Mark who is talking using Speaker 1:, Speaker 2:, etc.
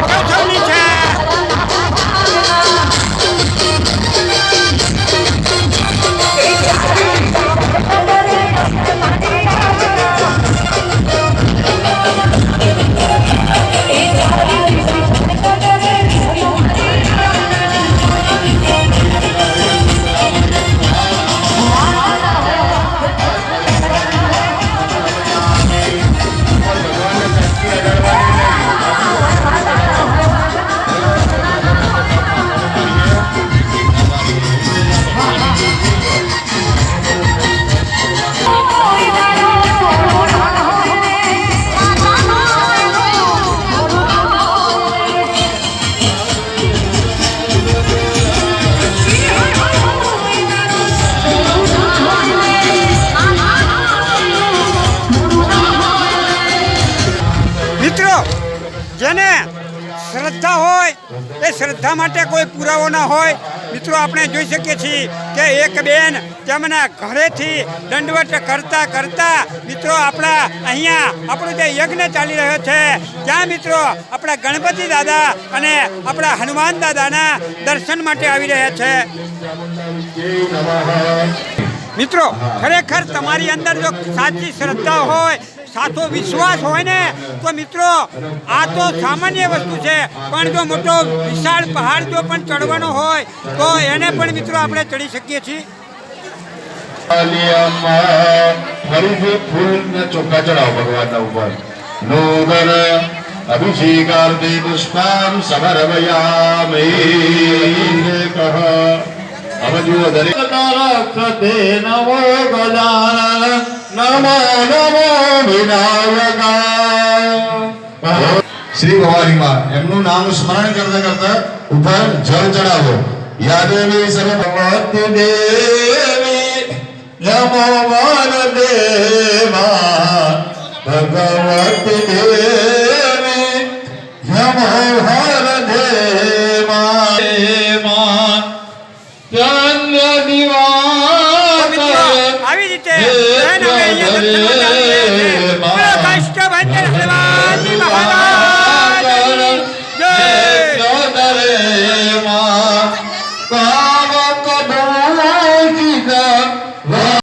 Speaker 1: કૌશલની છે. જેને શ્રદ્ધા હોય એ શ્રદ્ધા માટે કોઈ પુરાવો ના હોય. મિત્રો આપણે જોઈ શકીએ છીએ કે એક બેન તેમના ઘરેથી દંડવત કરતા કરતા મિત્રો આપણા અહીંયા આપણું જે યજ્ઞ ચાલી રહ્યો છે ત્યાં મિત્રો આપણા ગણપતિ દાદા અને આપણા હનુમાન દાદાના દર્શન માટે આવી રહ્યા છે. મિત્રો ખરેખર તમારી અંદર જો સાચી શ્રદ્ધા હોય, સાચો વિશ્વાસ હોય ને તો મિત્રો આ તો સામાન્ય વસ્તુ છે, પણ જો મોટો વિશાળ પહાડ જો પણ ચડવાનો હોય તો એને પણ મિત્રો આપણે ચડી શકીએ છીએ.
Speaker 2: ફરીથી ફૂલ ચોખ્ખા ચડાવો ભગવાનના ઉપર. નૂતન અભિષેકાર્થી પુષ્પામ સમર્પયામિ. કહા હવે જુઓ દરેક નમો ગજાનન નમો નમો વિનાયકા. શ્રી ભવાની માં એમનું નામ સ્મરણ કરતા કરતા ઉપર જળ ચડાવો. યાદેવી સર્વભગવતી દેવી નમો વરદેવા ભગવતી દેવી નમો હરદેવા. ચંદ્ર દિવા
Speaker 1: આવી રીતે